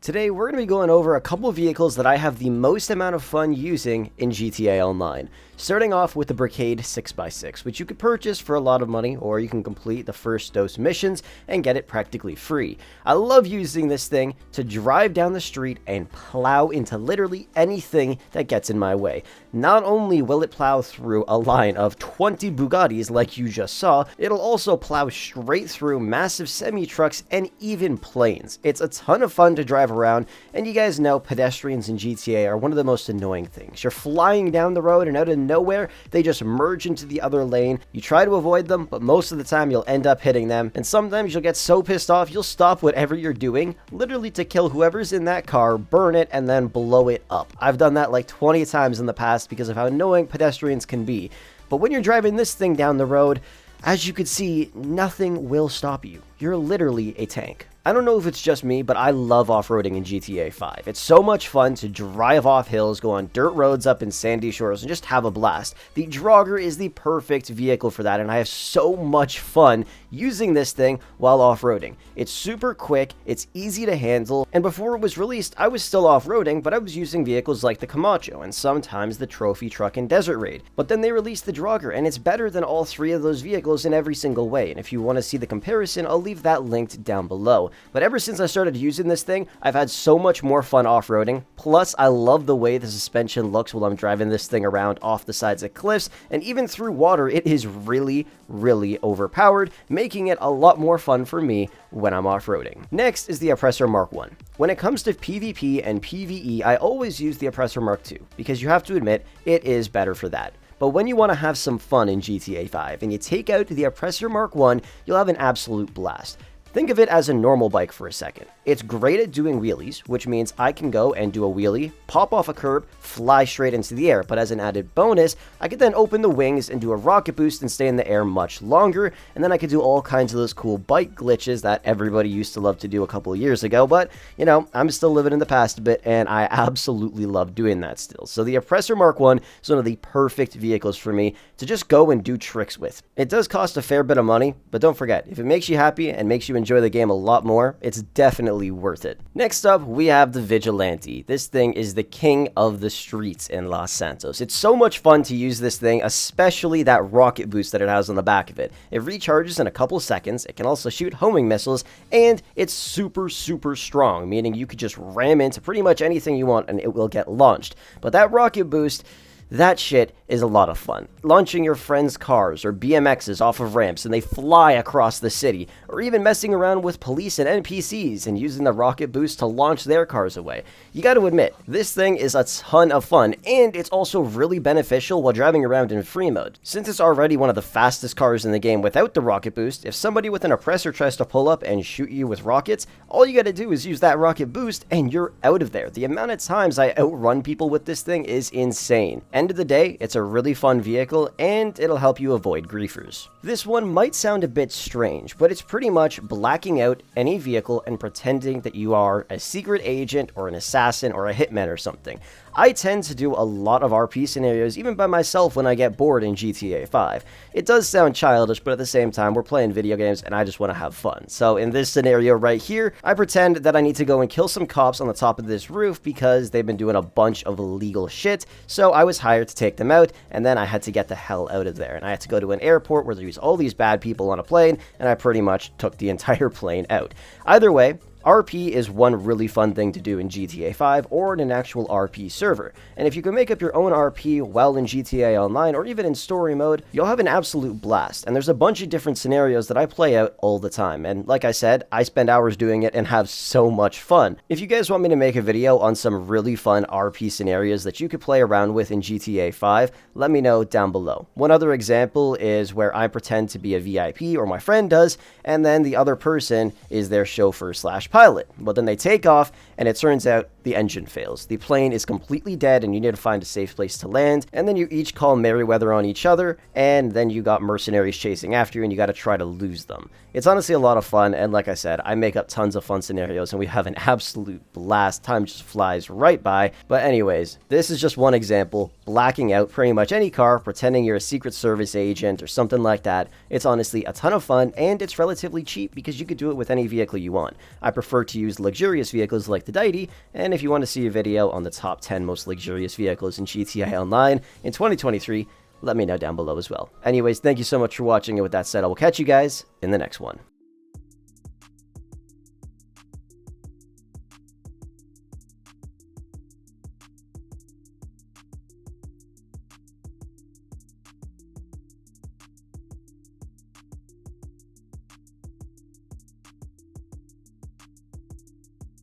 Today, we're going to be going over a couple of vehicles that I have the most amount of fun using in GTA Online. Starting off with the Brigade 6x6, which you could purchase for a lot of money, or you can complete the first dose missions and get it practically free. I love using this thing to drive down the street and plow into literally anything that gets in my way. Not only will it plow through a line of 20 Bugattis like you just saw, it'll also plow straight through massive semi-trucks and even planes. It's a ton of fun to drive around, and you guys know pedestrians in GTA are one of the most annoying things. You're flying down the road and out of nowhere, they just merge into the other lane. You try to avoid them, but most of the time you'll end up hitting them, and sometimes you'll get so pissed off you'll stop whatever you're doing, literally to kill whoever's in that car, burn it, and then blow it up. I've done that like 20 times in the past because of how annoying pedestrians can be. But when you're driving this thing down the road, as you can see, nothing will stop you. You're literally a tank. I don't know if it's just me, but I love off-roading in GTA 5. It's so much fun to drive off hills, go on dirt roads up in sandy shores, and just have a blast. The Jogger is the perfect vehicle for that, and I have so much fun using this thing while off-roading. It's super quick, it's easy to handle, and before it was released, I was still off-roading, but I was using vehicles like the Camacho, and sometimes the Trophy Truck in Desert Raid. But then they released the Jogger, and it's better than all three of those vehicles in every single way, and if you want to see the comparison, I'll leave that linked down below. But ever since I started using this thing, I've had so much more fun off-roading. Plus, I love the way the suspension looks while I'm driving this thing around off the sides of cliffs, and even through water, it is really overpowered, making it a lot more fun for me when I'm off-roading. Next is the Oppressor Mark 1. When it comes to PvP and PvE, I always use the Oppressor Mark 2, because you have to admit, it is better for that. But when you want to have some fun in GTA 5 and you take out the Oppressor Mark 1, you'll have an absolute blast. Think of it as a normal bike for a second. It's great at doing wheelies, which means I can go and do a wheelie, pop off a curb, fly straight into the air, but as an added bonus, I could then open the wings and do a rocket boost and stay in the air much longer, and then I could do all kinds of those cool bike glitches that everybody used to love to do a couple of years ago, but, you know, I'm still living in the past a bit, and I absolutely love doing that still. So the Oppressor Mark 1 is one of the perfect vehicles for me to just go and do tricks with. It does cost a fair bit of money, but don't forget, if it makes you happy and makes you enjoy the game a lot more, it's definitely worth it. Next up, we have the Vigilante. This thing is the king of the streets in Los Santos. It's so much fun to use this thing, especially that rocket boost that it has on the back of it. It recharges in a couple seconds, it can also shoot homing missiles, and it's super strong, meaning you could just ram into pretty much anything you want and it will get launched. But that rocket boost, that shit is a lot of fun. Launching your friends' cars or BMXs off of ramps and they fly across the city, or even messing around with police and NPCs and using the rocket boost to launch their cars away. You gotta admit, this thing is a ton of fun, and it's also really beneficial while driving around in free mode. Since it's already one of the fastest cars in the game without the rocket boost, if somebody with an oppressor tries to pull up and shoot you with rockets, all you gotta do is use that rocket boost and you're out of there. The amount of times I outrun people with this thing is insane. End of the day, it's a really fun vehicle, and it'll help you avoid griefers. This one might sound a bit strange, but it's pretty much blacking out any vehicle and pretending that you are a secret agent or an assassin or a hitman or something. I tend to do a lot of RP scenarios even by myself when I get bored in GTA 5. It does sound childish, but at the same time, we're playing video games and I just want to have fun. So in this scenario right here, I pretend that I need to go and kill some cops on the top of this roof because they've been doing a bunch of illegal shit, so I was hired to take them out, and then I had to get the hell out of there. And I had to go to an airport where there's all these bad people on a plane, and I pretty much took the entire plane out. Either way, RP is one really fun thing to do in GTA 5 or in an actual RP server, and if you can make up your own RP while in GTA Online or even in story mode, you'll have an absolute blast, and there's a bunch of different scenarios that I play out all the time, and like I said, I spend hours doing it and have so much fun. If you guys want me to make a video on some really fun RP scenarios that you could play around with in GTA 5, let me know down below. One other example is where I pretend to be a VIP, or my friend does, and then the other person is their chauffeur/pilot. But then they take off, and it turns out the engine fails. The plane is completely dead and you need to find a safe place to land, and then you each call Merryweather on each other, and then you got mercenaries chasing after you and you got to try to lose them. It's honestly a lot of fun, and like I said, I make up tons of fun scenarios and we have an absolute blast. Time just flies right by. But anyways, this is just one example. Blacking out pretty much any car, pretending you're a Secret Service agent or something like that. It's honestly a ton of fun, and it's relatively cheap because you could do it with any vehicle you want. I prefer to use luxurious vehicles like the Deity, and if you want to see a video on the top 10 most luxurious vehicles in GTA Online in 2023, let me know down below as well. Anyways, thank you so much for watching, and with that said, I will catch you guys in the next one.